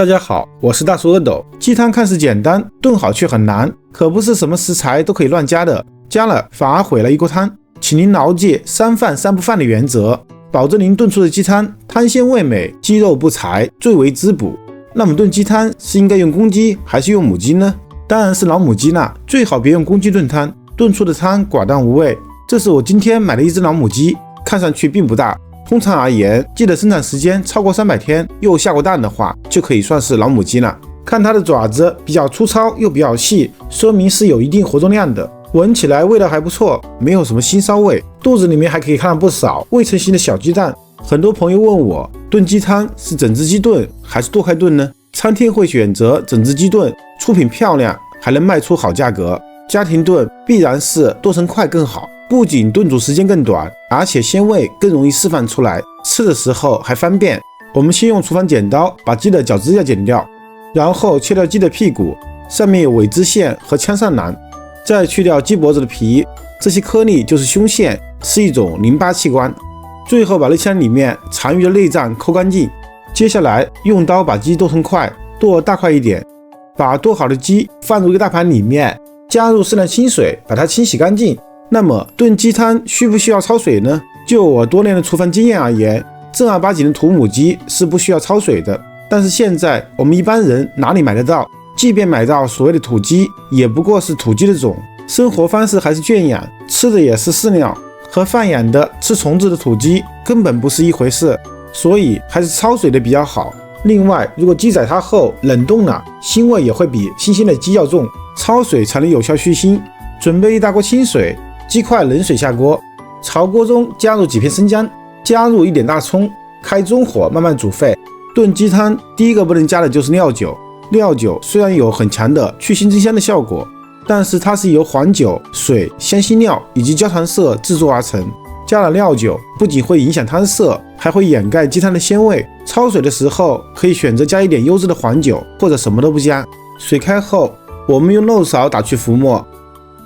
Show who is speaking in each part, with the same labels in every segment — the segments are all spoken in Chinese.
Speaker 1: 大家好，我是大叔阿斗。鸡汤看似简单，炖好却很难，可不是什么食材都可以乱加的，加了反而毁了一锅汤。请您牢记3饭3不饭的原则，保证您炖出的鸡汤汤鲜味美，鸡肉不柴，最为滋补。那么炖鸡汤是应该用公鸡还是用母鸡呢？当然是老母鸡啦，最好别用公鸡炖汤，炖出的汤寡淡无味。这是我今天买的一只老母鸡，看上去并不大。通常而言，鸡的生产时间超过300天又下过蛋的话，就可以算是老母鸡了。看它的爪子比较粗糙又比较细，说明是有一定活动量的。闻起来味道还不错，没有什么腥臊味，肚子里面还可以看到不少未成型的小鸡蛋。很多朋友问我，炖鸡汤是整只鸡炖还是剁开炖呢？餐厅会选择整只鸡炖，出品漂亮，还能卖出好价格。家庭炖必然是剁成块更好，不仅炖煮时间更短，而且鲜味更容易释放出来，吃的时候还方便。我们先用厨房剪刀把鸡的脚趾甲剪掉，然后切掉鸡的屁股，上面有尾肢线和腔上囊，再去掉鸡脖子的皮，这些颗粒就是胸腺，是一种淋巴器官。最后把内腔里面残余的内脏抠干净。接下来用刀把鸡剁成块，剁大块一点，把剁好的鸡放入一个大盘里面，加入适量清水，把它清洗干净。那么炖鸡汤需不需要焯水呢？就我多年的厨房经验而言，正儿八经的土母鸡是不需要焯水的。但是现在我们一般人哪里买得到？即便买到所谓的土鸡，也不过是土鸡的种，生活方式还是圈养，吃的也是饲料，和放养的吃虫子的土鸡根本不是一回事，所以还是焯水的比较好。另外，如果鸡宰它后冷冻了，腥味也会比新鲜的鸡要重，焯水才能有效去腥。准备一大锅清水，鸡块冷水下锅，朝锅中加入几片生姜，加入一点大葱，开中火慢慢煮沸。炖鸡汤第一个不能加的就是料酒。料酒虽然有很强的去腥增香的效果，但是它是由黄酒、水、香辛料以及焦糖色制作而成。加了料酒不仅会影响汤色，还会掩盖鸡汤的鲜味。焯水的时候可以选择加一点优质的黄酒，或者什么都不加。水开后，我们用漏勺打去浮沫，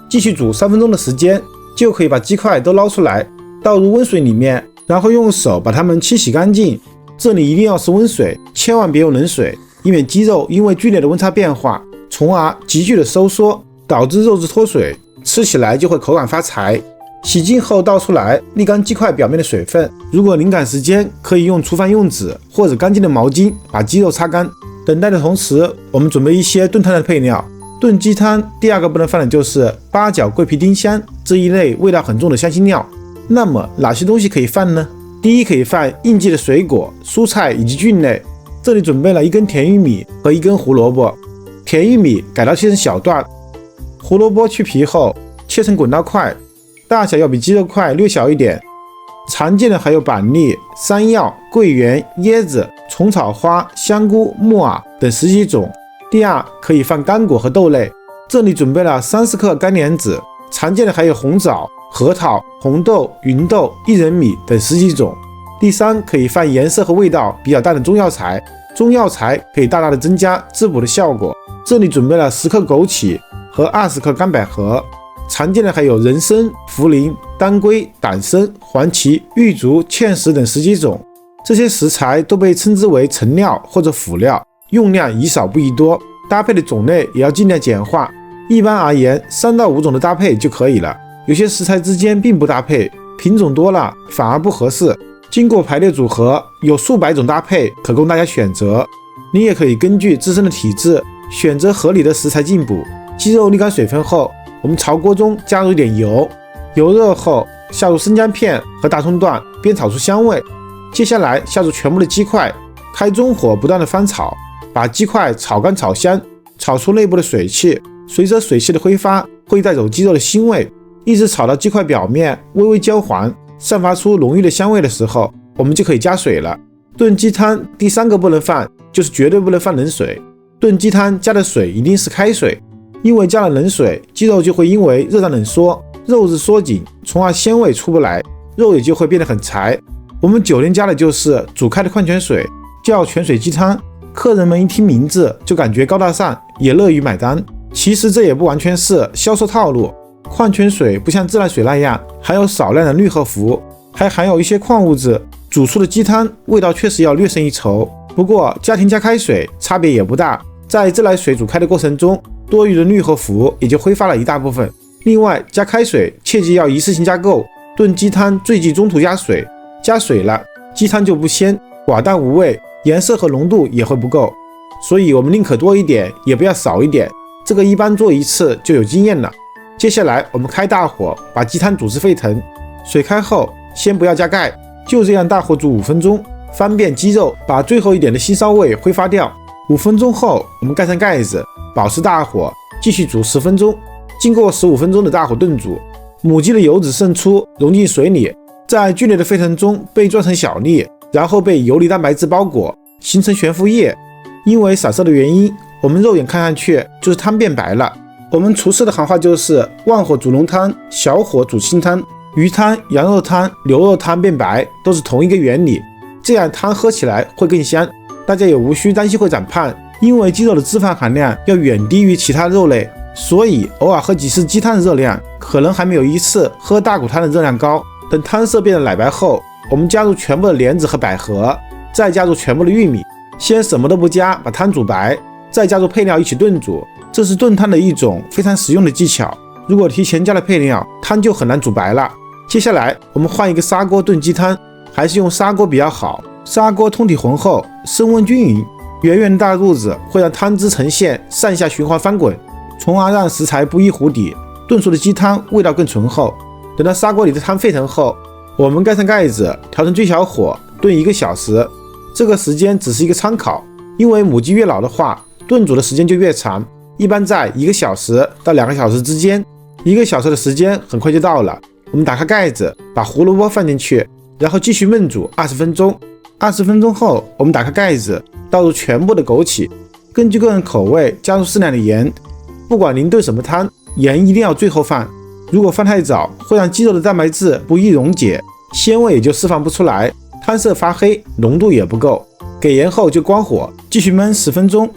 Speaker 1: 继续煮3分钟的时间，就可以把鸡块都捞出来，倒入温水里面，然后用手把它们清洗干净。这里一定要是温水，千万别用冷水，以免鸡肉因为剧烈的温差变化，从而急剧的收缩，导致肉质脱水，吃起来就会口感发柴。洗净后倒出来，沥干鸡块表面的水分。如果您赶时间，可以用厨房用纸或者干净的毛巾把鸡肉擦干。等待的同时，我们准备一些炖汤的配料。炖鸡汤第二个不能放的就是八角、桂皮、丁香这一类味道很重的香辛料。那么哪些东西可以放呢？第一，可以放应季的水果、蔬菜以及菌类。这里准备了1根甜玉米和1根胡萝卜。甜玉米改刀切成小段，胡萝卜去皮后切成滚刀块，大小要比鸡肉块略小一点。常见的还有板栗、山药、桂圆、椰子、虫草花、香菇、木耳等10几种。第二，可以放干果和豆类，这里准备了30克干莲子，常见的还有红枣、核桃、红豆、芸豆、薏仁米等10几种。第三，可以放颜色和味道比较淡的中药材，中药材可以大大的增加滋补的效果，这里准备了10克枸杞和20克干百合，常见的还有人参、茯苓、当归、党参、黄芪、玉竹、芡实等10几种。这些食材都被称之为成料或者辅料，用量宜少不宜多，搭配的种类也要尽量简化。一般而言，3到5种的搭配就可以了。有些食材之间并不搭配，品种多了反而不合适。经过排列组合，有数百种搭配可供大家选择。你也可以根据自身的体质选择合理的食材进补。鸡肉沥干水分后，我们朝锅中加入一点油，油热后下入生姜片和大葱段，煸炒出香味。接下来下入全部的鸡块，开中火不断的翻炒，把鸡块炒干炒香，炒出内部的水汽。随着水汽的挥发，会带走鸡肉的腥味，一直炒到鸡块表面微微焦黄，散发出浓郁的香味的时候，我们就可以加水了。炖鸡汤第3个不能放就是绝对不能放冷水。炖鸡汤加的水一定是开水，因为加了冷水，鸡肉就会因为热胀冷缩，肉质缩紧，从而鲜味出不来，肉也就会变得很柴。我们酒店加的就是煮开的矿泉水，叫泉水鸡汤。客人们一听名字就感觉高大上，也乐于买单。其实这也不完全是销售套路，矿泉水不像自来水那样含有少量的氯合氟，还含有一些矿物质，煮出的鸡汤味道确实要略胜一筹。不过家庭加开水差别也不大，在自来水煮开的过程中，多余的氯和氟也就挥发了一大部分。另外加开水切记要一次性加够，炖鸡汤最忌中途加水，加水了鸡汤就不鲜，寡淡无味，颜色和浓度也会不够。所以我们宁可多一点也不要少一点，这个一般做一次就有经验了。接下来我们开大火把鸡汤煮至沸腾，水开后先不要加盖，就这样大火煮5分钟，翻遍鸡肉，把最后一点的腥臊味挥发掉。5分钟后我们盖上盖子，保持大火继续煮10分钟。经过15分钟的大火炖煮，母鸡的油脂渗出溶进水里，在剧烈的沸腾中被转成小粒，然后被游离蛋白质包裹，形成悬浮液。因为散色的原因，我们肉眼看上去就是汤变白了。我们厨师的行话就是旺火煮浓汤，小火煮清汤。鱼汤、羊肉汤、牛肉汤变白都是同一个原理，这样汤喝起来会更香。大家也无需担心会长胖，因为鸡肉的脂肪含量要远低于其他肉类，所以偶尔喝几次鸡汤的热量可能还没有一次喝大骨汤的热量高。等汤色变得奶白后，我们加入全部的莲子和百合，再加入全部的玉米，先什么都不加把汤煮白，再加入配料一起炖煮。这是炖汤的一种非常实用的技巧，如果提前加了配料，汤就很难煮白了。接下来我们换一个砂锅炖鸡汤，还是用砂锅比较好，砂锅通体浑厚，升温均匀，圆圆的大肚子会让汤汁呈现上下循环翻滚，从而让食材不易糊底，炖出的鸡汤味道更醇厚。等到砂锅里的汤沸腾后，我们盖上盖子，调成最小火炖1个小时。这个时间只是一个参考，因为母鸡越老的话，炖煮的时间就越长，一般在1个小时到2个小时之间。1个小时的时间很快就到了，我们打开盖子，把胡萝卜放进去，然后继续焖煮20分钟。20分钟后，我们打开盖子，倒入全部的枸杞，根据个人口味加入适量的盐。不管您炖什么汤，盐一定要最后放，如果放太早，会让鸡肉的蛋白质不易溶解，鲜味也就释放不出来，汤色发黑，浓度也不够。给盐后就关火，继续焖10分钟。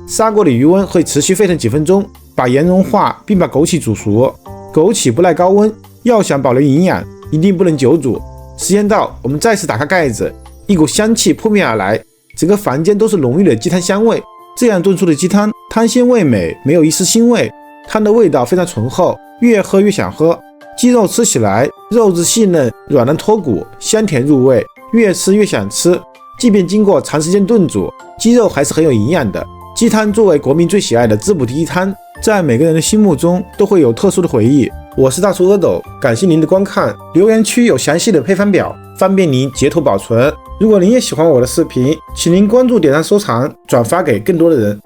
Speaker 1: 砂锅里余温会持续沸腾几分钟，把盐融化并把枸杞煮熟。枸杞不耐高温，要想保留营养，一定不能久煮。时间到，我们再次打开盖子，一股香气扑面而来，整个房间都是浓郁的鸡汤香味。这样炖出的鸡汤，汤鲜味美，没有一丝腥味，汤的味道非常醇厚，越喝越想喝。鸡肉吃起来肉质细嫩，软嫩脱骨，香甜入味，越吃越想吃。即便经过长时间炖煮，鸡肉还是很有营养的。鸡汤作为国民最喜爱的滋补第一汤，在每个人的心目中都会有特殊的回忆。我是大厨阿斗，感谢您的观看，留言区有详细的配方表，方便您截图保存。如果您也喜欢我的视频，请您关注、点赞、收藏、转发给更多的人。